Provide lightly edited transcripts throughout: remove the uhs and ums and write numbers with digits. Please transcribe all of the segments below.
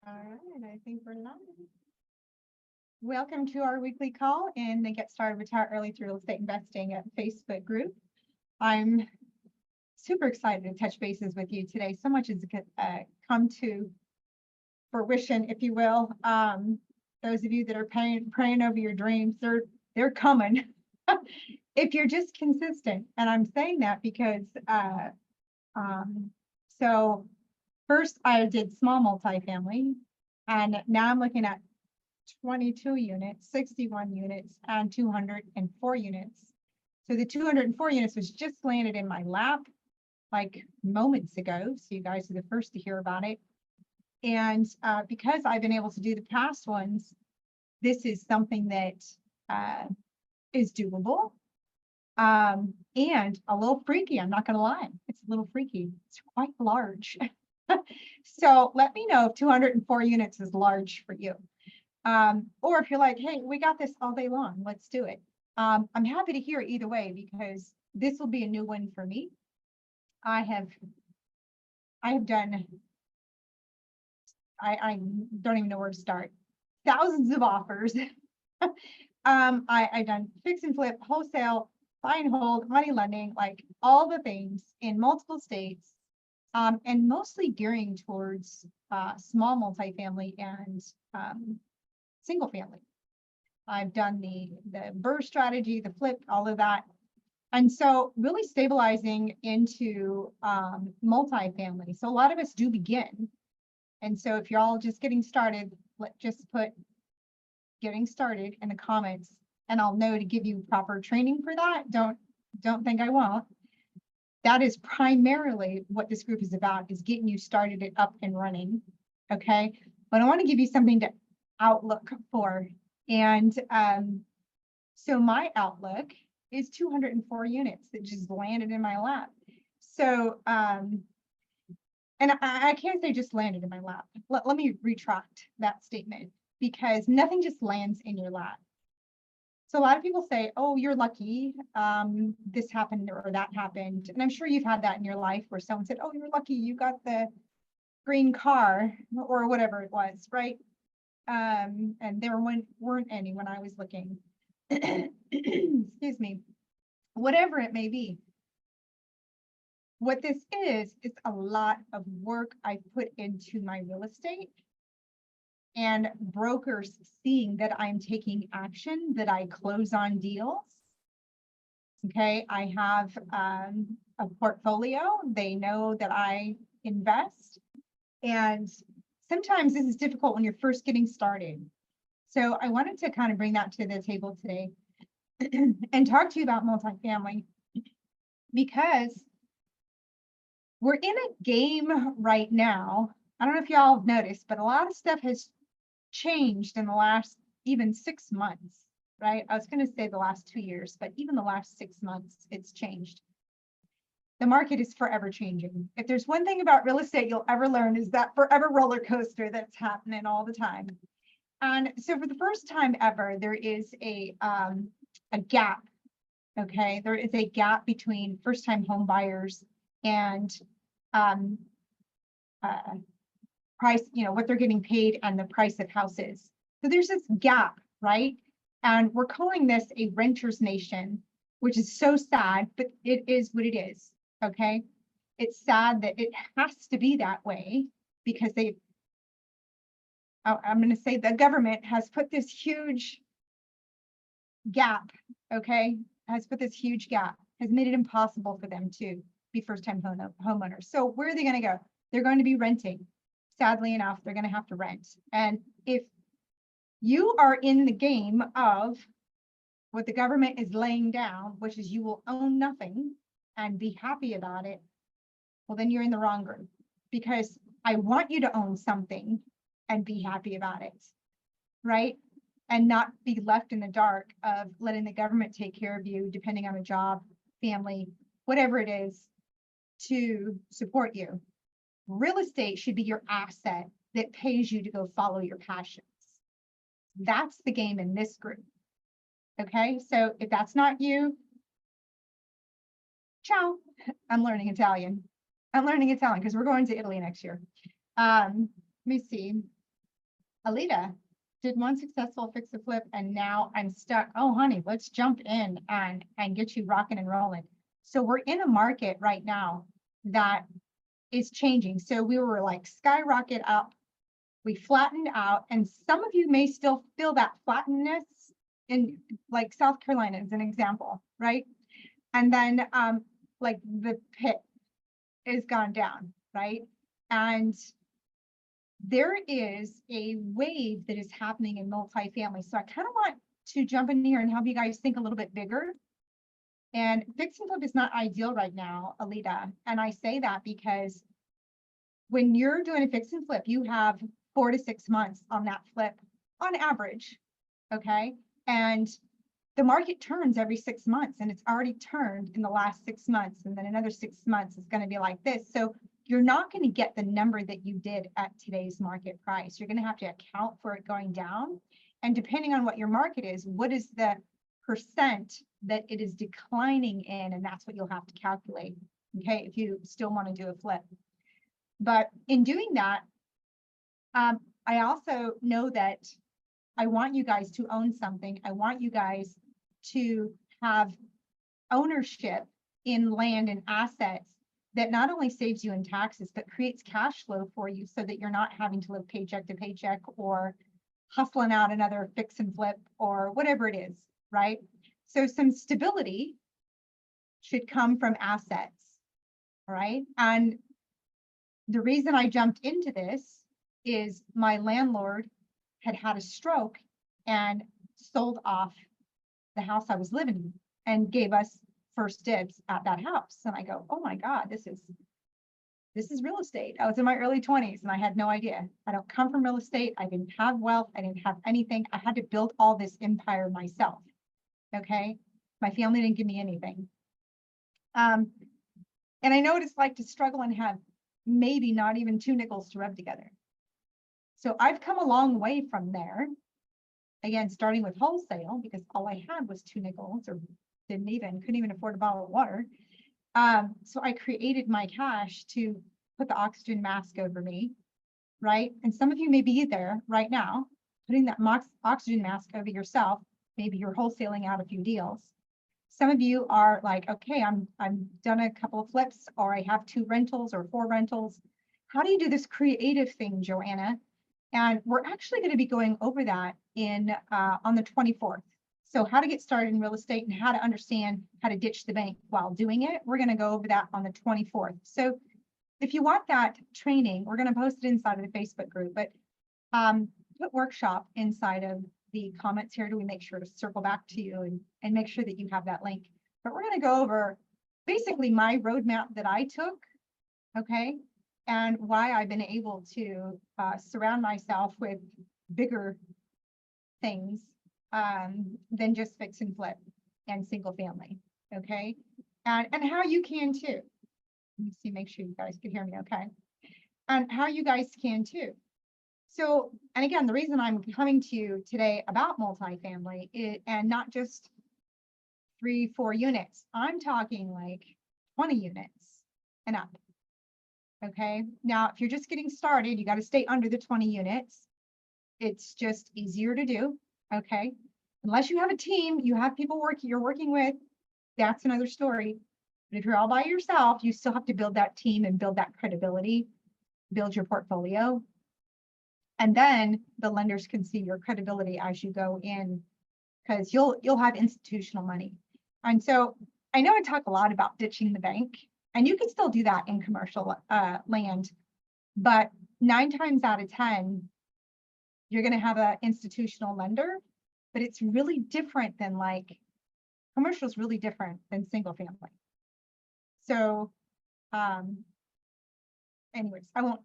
All right, I think we're live. Welcome to our weekly call in the Get Started Retire Early Through Real Estate Investing at Facebook group. I'm super excited to touch bases with you today. So much has come to fruition, if you will. Those of you that are praying over your dreams, they're coming. If you're just consistent, and I'm saying that because so first I did small multifamily, and now I'm looking at 22 units, 61 units, and 204 units. So the 204 units was just landed in my lap like moments ago. So you guys are the first to hear about it. And because I've been able to do the past ones, this is something that is doable. And a little freaky, I'm not going to lie. It's a little freaky. It's quite large. So let me know if 204 units is large for you. Or if you're like, hey, we got this all day long, let's do it. I'm happy to hear either way because this will be a new one for me. I have done, I don't even know where to start. Thousands of offers. I've done fix and flip, wholesale, buy and hold, money lending, like all the things in multiple states. And mostly gearing towards small multifamily and single family. I've done the BRRRR strategy, the flip, all of that. And so really stabilizing into multifamily. So a lot of us do begin. And so if you're all just getting started, just put getting started in the comments and I'll know to give you proper training for that. Don't think I won't. That is primarily what this group is about, is getting you started it up and running. Okay. But I want to give you something to outlook for. And so my outlook is 204 units that just landed in my lap. So, and I can't say just landed in my lap. Let me retract that statement, because nothing just lands in your lap. So a lot of people say, oh, you're lucky, this happened or that happened. And I'm sure you've had that in your life where someone said, oh, you're lucky, you got the green car or whatever it was, right? And there weren't any when I was looking. Excuse me. Whatever it may be. What this is a lot of work I put into my real estate, and brokers seeing that I'm taking action, that I close on deals. Okay, I have a portfolio. They know that I invest. And sometimes this is difficult when you're first getting started. So I wanted to kind of bring that to the table today and talk to you about multifamily, because we're in a game right now. I don't know if y'all have noticed, but a lot of stuff has changed in the last even 6 months, right? I was going to say the last 2 years, but even the last 6 months, it's changed. The market is forever changing. If there's one thing about real estate you'll ever learn, is that forever roller coaster that's happening all the time. And so for the first time ever, there is a gap. Okay, there is a gap between first-time home buyers and price, what they're getting paid and the price of houses. So there's this gap, right? And we're calling this a renter's nation, which is so sad, but it is what it is. Okay, it's sad that it has to be that way, because I'm going to say the government has put this huge gap, okay, has made it impossible for them to be first-time homeowners. So where are they going to go? They're going to be renting. Sadly enough, they're going to have to rent. And if you are in the game of what the government is laying down, which is you will own nothing and be happy about it, well, then you're in the wrong group, because I want you to own something and be happy about it, right? And not be left in the dark of letting the government take care of you, depending on a job, family, whatever it is, to support you. Real estate should be your asset that pays you to go follow your passions. That's the game in this group. Okay, so if that's not you, ciao. I'm learning Italian. I'm learning Italian because we're going to Italy next year. Let me see. Alita did one successful fix and flip and now I'm stuck. Oh, honey, let's jump in and get you rocking and rolling. So we're in a market right now that is changing. So we were like skyrocket up, we flattened out, and some of you may still feel that flattenness in like South Carolina as an example, right? And then like the pit is gone down, right? And there is a wave that is happening in multifamily. So I kind of want to jump in here and help you guys think a little bit bigger. And fix and flip is not ideal right now, Alita. And I say that because when you're doing a fix and flip, you have 4 to 6 months on that flip on average. Okay. And the market turns every 6 months, and it's already turned in the last 6 months. And then another 6 months is going to be like this. So you're not going to get the number that you did at today's market price. You're going to have to account for it going down. And depending on what your market is, what is the percent that it is declining in? And that's what you'll have to calculate, okay, if you still want to do a flip. But in doing that, I also know that I want you guys to own something. I want you guys to have ownership in land and assets that not only saves you in taxes, but creates cash flow for you so that you're not having to live paycheck to paycheck or hustling out another fix and flip or whatever it is, right? So some stability should come from assets, all right? And the reason I jumped into this is my landlord had a stroke and sold off the house I was living in and gave us first dibs at that house. And I go, oh my God, this is real estate. I was in my early 20s and I had no idea. I don't come from real estate. I didn't have wealth. I didn't have anything. I had to build all this empire myself. Okay. My family didn't give me anything. And I know what it's like to struggle and have maybe not even 2 nickels to rub together. So I've come a long way from there. Again, starting with wholesale, because all I had was 2 nickels or couldn't even afford a bottle of water. So I created my cash to put the oxygen mask over me, right? And some of you may be there right now, putting that oxygen mask over yourself. Maybe you're wholesaling out a few deals. Some of you are like, okay, I'm done a couple of flips, or I have 2 rentals or 4 rentals. How do you do this creative thing, Joanna? And we're actually going to be going over that in on the 24th. So how to get started in real estate and how to understand how to ditch the bank while doing it. We're going to go over that on the 24th. So if you want that training, we're going to post it inside of the Facebook group, but put workshop inside of the comments here. Do we make sure to circle back to you and make sure that you have that link. But we're going to go over basically my roadmap that I took, okay, and why I've been able to surround myself with bigger things than just fix and flip and single family, okay? And how you can too. Let me see, make sure you guys can hear me okay. And how you guys can too. So, and again, the reason I'm coming to you today about multifamily and not just 3, 4 units, I'm talking like 20 units and up. Okay, now if you're just getting started, you got to stay under the 20 units. It's just easier to do. Okay, unless you have a team, you have people you're working with, that's another story. But if you're all by yourself, you still have to build that team and build that credibility, build your portfolio. And then the lenders can see your credibility as you go in, because you'll have institutional money. And so I know I talk a lot about ditching the bank, and you can still do that in commercial land, but 9 times out of 10, you're going to have an institutional lender, but it's really different than like commercial is really different than single family. So anyways, I won't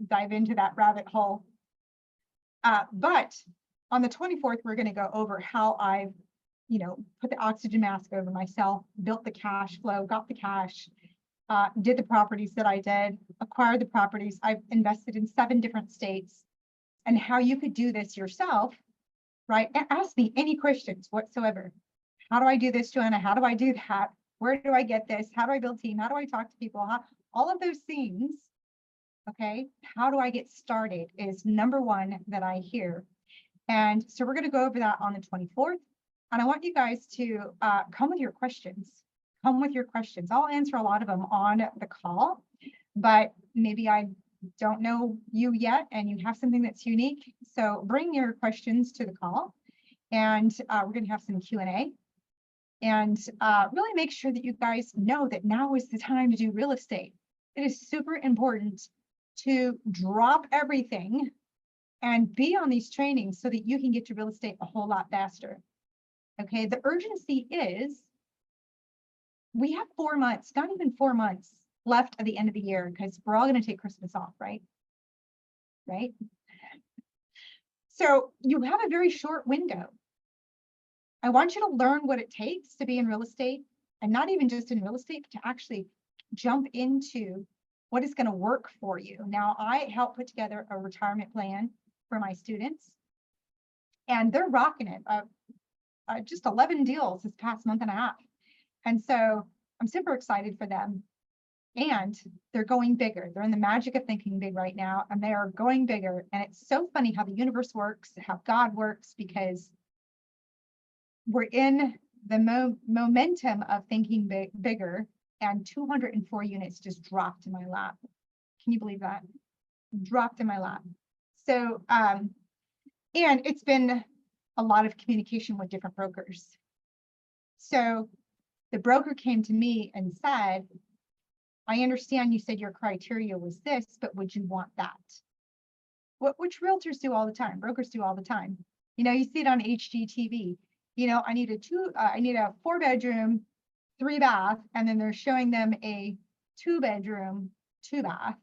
dive into that rabbit hole. But on the 24th, we're going to go over how I've, put the oxygen mask over myself, built the cash flow, got the cash, did the properties that I did, acquired the properties. I've invested in 7 different states, and how you could do this yourself, right? And ask me any questions whatsoever. How do I do this, Joanna? How do I do that? Where do I get this? How do I build team? How do I talk to people? All of those things Okay, how do I get started is number one that I hear. And so we're going to go over that on the 24th. And I want you guys to come with your questions. Come with your questions. I'll answer a lot of them on the call, but maybe I don't know you yet and you have something that's unique. So bring your questions to the call, and we're going to have some Q&A. And really make sure that you guys know that now is the time to do real estate. It is super important to drop everything and be on these trainings so that you can get to real estate a whole lot faster. Okay, the urgency is we have 4 months, not even 4 months left at the end of the year, because we're all going to take Christmas off, right? Right? So you have a very short window. I want you to learn what it takes to be in real estate, and not even just in real estate, but to actually jump into what is going to work for you. Now, I help put together a retirement plan for my students, and they're rocking it. Just 11 deals this past month and a half. And so I'm super excited for them. And they're going bigger. They're in the magic of thinking big right now, and they are going bigger. And it's so funny how the universe works, how God works, because we're in the momentum of thinking bigger, and 204 units just dropped in my lap. Can you believe that? Dropped in my lap. So, and it's been a lot of communication with different brokers. So the broker came to me and said, I understand you said your criteria was this, but would you want that? Which realtors do all the time, brokers do all the time. You know, you see it on HGTV. You know, I need a 4-bedroom, 3-bath, and then they're showing them a 2-bedroom, 2-bath,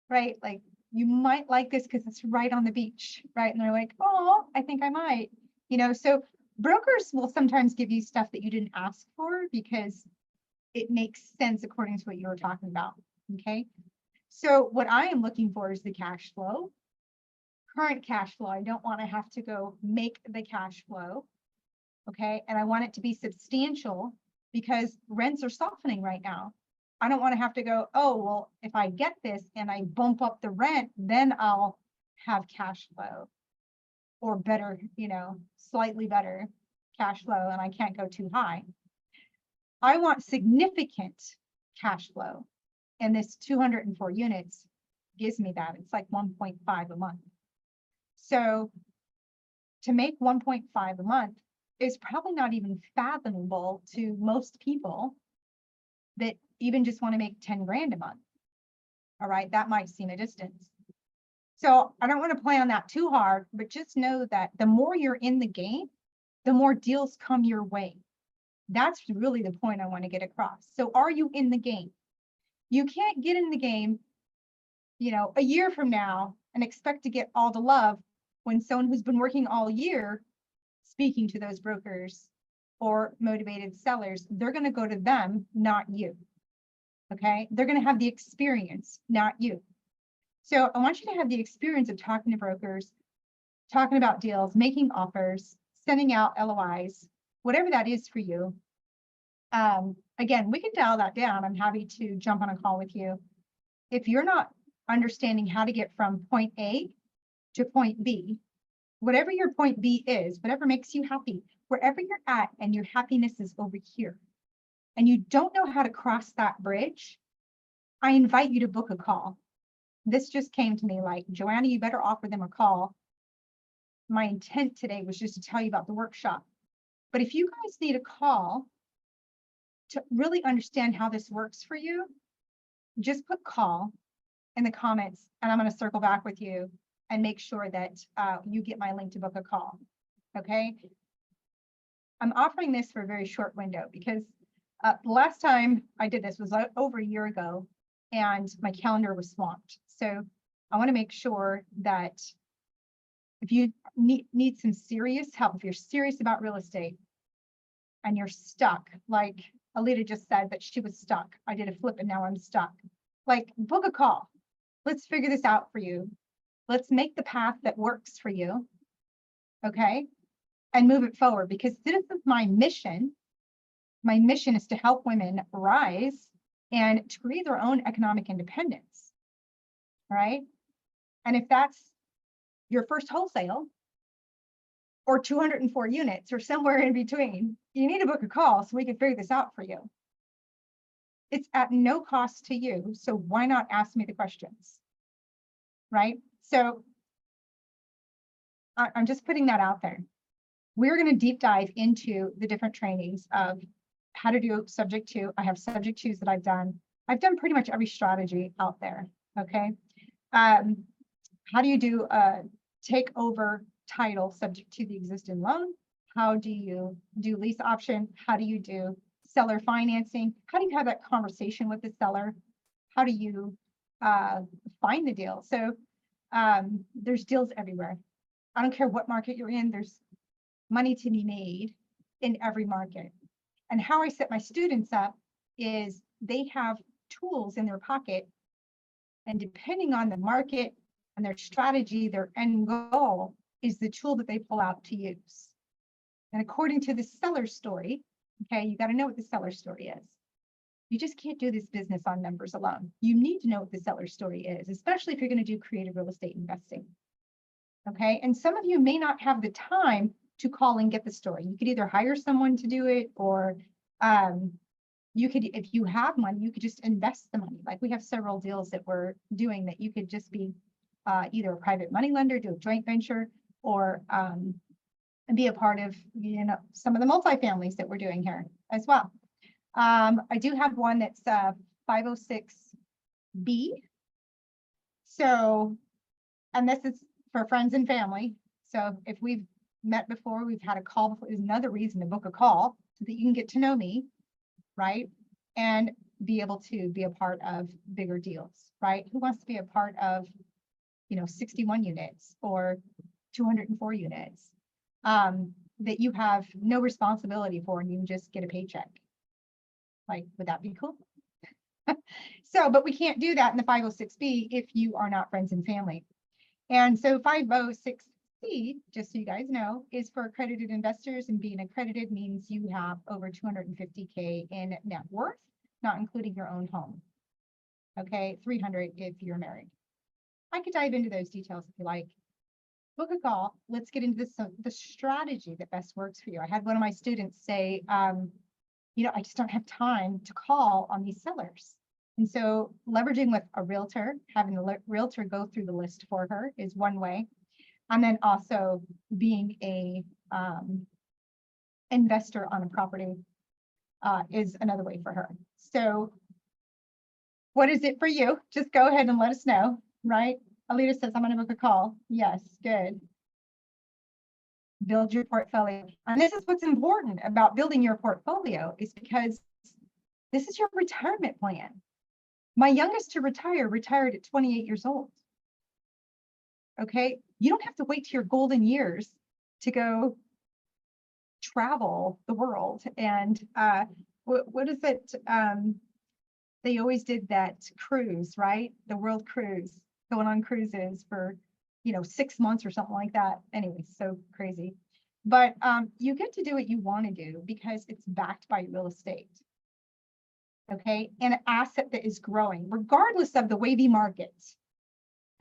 right? Like, you might like this because it's right on the beach, right? And they're like, oh, I think I might, you know. So brokers will sometimes give you stuff that you didn't ask for because it makes sense according to what you were talking about, okay? So what I am looking for is the cash flow, current cash flow. I don't want to have to go make the cash flow, okay? And I want it to be substantial because rents are softening right now. I don't want to have to go, oh, well, if I get this and I bump up the rent, then I'll have cash flow or better, you know, slightly better cash flow, and I can't go too high. I want significant cash flow, and this 204 units gives me that. It's like 1.5 a month. So to make 1.5 a month is probably not even fathomable to most people that even just want to make 10 grand a month. All right, that might seem a distance. So I don't want to play on that too hard, but just know that the more you're in the game, the more deals come your way. That's really the point I want to get across. So are you in the game? You can't get in the game, you know, a year from now and expect to get all the love when someone who's been working all year speaking to those brokers or motivated sellers, they're going to go to them, not you. Okay, they're going to have the experience, not you. So I want you to have the experience of talking to brokers, talking about deals, making offers, sending out LOIs, whatever that is for you. Again, we can dial that down. I'm happy to jump on a call with you. If you're not understanding how to get from point A to point B, whatever your point B is, whatever makes you happy, wherever you're at and your happiness is over here, and you don't know how to cross that bridge, I invite you to book a call. This just came to me like, Joanna, you better offer them a call. My intent today was just to tell you about the workshop. But if you guys need a call to really understand how this works for you, just put call in the comments, and I'm going to circle back with you and make sure that you get my link to book a call. Okay. I'm offering this for a very short window because the last time I did this was over a year ago and my calendar was swamped. So I want to make sure that if you need some serious help, if you're serious about real estate and you're stuck, like Alita just said that she was stuck. I did a flip and now I'm stuck. Like, book a call. Let's figure this out for you. Let's make the path that works for you. Okay. And move it forward, because this is my mission. My mission is to help women rise and to create their own economic independence. right? And if that's your first wholesale or 204 units or somewhere in between, you need to book a call so we can figure this out for you. It's at no cost to you, so why not ask me the questions, right? So I'm just putting that out there. We're going to deep dive into the different trainings of how to do subject to. I have subject twos that I've done. I've done pretty much every strategy out there, okay? How do you do a takeover title subject to the existing loan? How do you do lease option? How do you do seller financing? How do you have that conversation with the seller? How do you find the deal? So there's deals everywhere. I don't care what market you're in, there's money to be made in every market. And how I set my students up is they have tools in their pocket, and depending on the market and their strategy, their end goal is the tool that they pull out to use. And according to the seller story, okay, you got to know what the seller story is. You just can't do this business on numbers alone. You need to know what the seller story is, especially if you're going to do creative real estate investing. Okay, and some of you may not have the time to call and get the story. You could either hire someone to do it, or you could, if you have money, you could just invest the money. Like we have several deals that we're doing that you could just be either a private money lender, do a joint venture, or and be a part of, you know, some of the multifamilies that we're doing here as well. I do have one that's 506B. So, and this is for friends and family. So if we've met before, we've had a call before, is another reason to book a call so that you can get to know me, right? And be able to be a part of bigger deals, right? Who wants to be a part of, you know, 61 units or 204 units that you have no responsibility for and you can just get a paycheck? Like, would that be cool? So, but we can't do that in the 506B if you are not friends and family. And so 506C, just so you guys know, is for accredited investors, and being accredited means you have over 250K in net worth, not including your own home. Okay, 300 if you're married. I could dive into those details if you like. Book a call. Let's get into this, the strategy that best works for you. I had one of my students say, you know, I just don't have time to call on these sellers. And so leveraging with a realtor, having the realtor go through the list for her is one way. And then also being a investor on a property is another way for her. So what is it for you? Just go ahead and let us know, right? Alita says, I'm going to book a call. Yes, good. Build your portfolio. And this is what's important about building your portfolio, is because this is your retirement plan. My youngest to retire retired at 28 years old. Okay, you don't have to wait to your golden years to go travel the world. And what is it? They always did that cruise, right? The world cruise, going on cruises for, you know, 6 months or something like that. Anyway, so crazy. But you get to do what you want to do because it's backed by real estate. Okay, and an asset that is growing regardless of the wavy markets.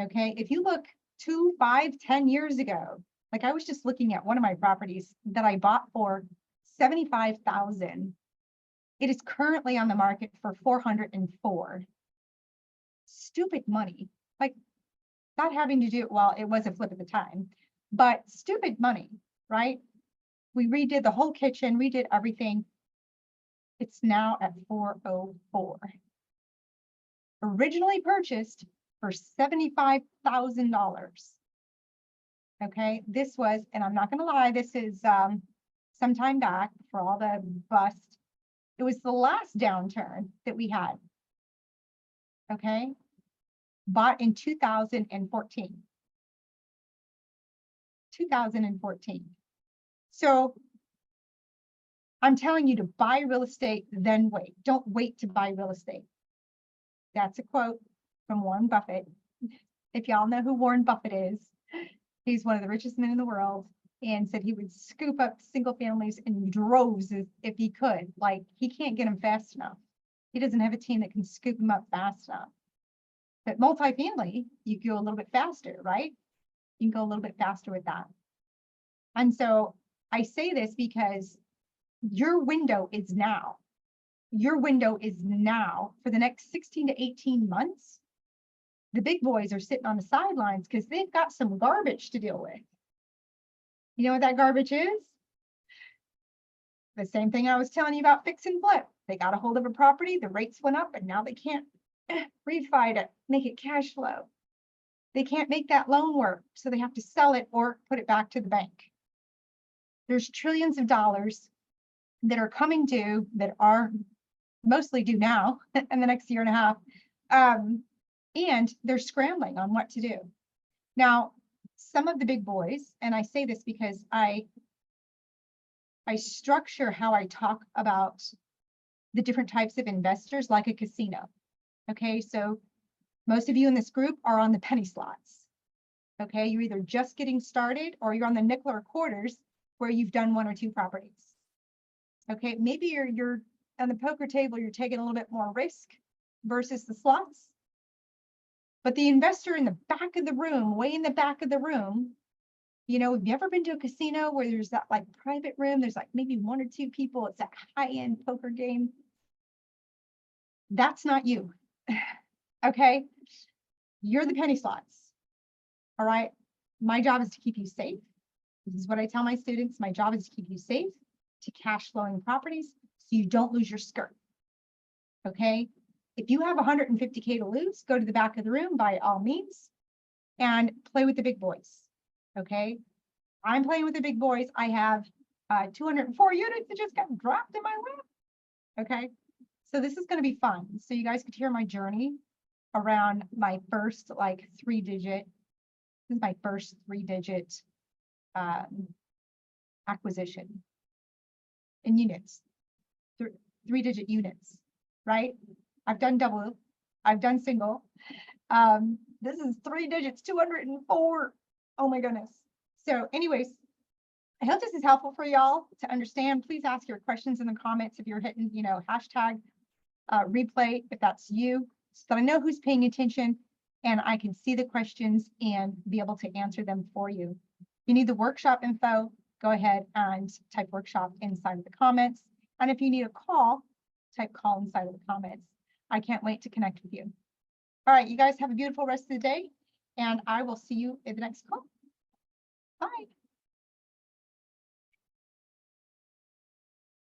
Okay, if you look 2, 5, 10 years ago, like I was just looking at one of my properties that I bought for $75,000. It is currently on the market for $404,000. Stupid money, like not having to do, well, it was a flip at the time, but stupid money, right? We redid the whole kitchen, redid everything. It's now at $404,000. Originally purchased for $75,000. Okay, this was, and I'm not going to lie, this is some time back for all the bust. It was the last downturn that we had. Okay, bought in 2014. 2014. So I'm telling you to buy real estate, then wait. Don't wait to buy real estate. That's a quote from Warren Buffett. If y'all know who Warren Buffett is, he's one of the richest men in the world, and said he would scoop up single families in droves if he could. Like, he can't get them fast enough. He doesn't have a team that can scoop them up fast enough. But multifamily, you can go a little bit faster, right? You can go a little bit faster with that. And so I say this because your window is now. Your window is now for the next 16 to 18 months. The big boys are sitting on the sidelines because they've got some garbage to deal with. You know what that garbage is? The same thing I was telling you about fix and flip. They got a hold of a property, the rates went up, and now they can't refi it, make it cash flow. They can't make that loan work, so they have to sell it or put it back to the bank. There's trillions of dollars that are coming due, that are mostly due now in the next year and a half. And they're scrambling on what to do. Now, some of the big boys, and I say this because I structure how I talk about the different types of investors like a casino. Okay, so most of you in this group are on the penny slots. Okay, you're either just getting started or you're on the nickel or quarters where you've done 1 or 2 properties. Okay, maybe you're on the poker table, you're taking a little bit more risk versus the slots. But the investor in the back of the room, way in the back of the room, you know, have you ever been to a casino where there's that like private room? There's like maybe 1 or 2 people. It's that high-end poker game. That's not you. Okay. You're the penny slots. All right. My job is to keep you safe. This is what I tell my students. My job is to keep you safe, to cash flowing properties so you don't lose your skirt. Okay. If you have 150K to lose, go to the back of the room by all means and play with the big boys. Okay. I'm playing with the big boys. I have 204 units that just got dropped in my lap. Okay. So this is going to be fun. So you guys could hear my journey around my first like 3-digit. This is my first 3-digit acquisition in units, 3-digit units, right? I've done double, I've done single. This is 3 digits, 204. Oh my goodness. So anyways, I hope this is helpful for y'all to understand. Please ask your questions in the comments if you're hitting, you know, hashtag replay if that's you, so that I know who's paying attention and I can see the questions and be able to answer them for you. If you need the workshop info, go ahead and type workshop inside of the comments. And if you need a call, type call inside of the comments. I can't wait to connect with you. All right, you guys have a beautiful rest of the day, and I will see you in the next call. Bye.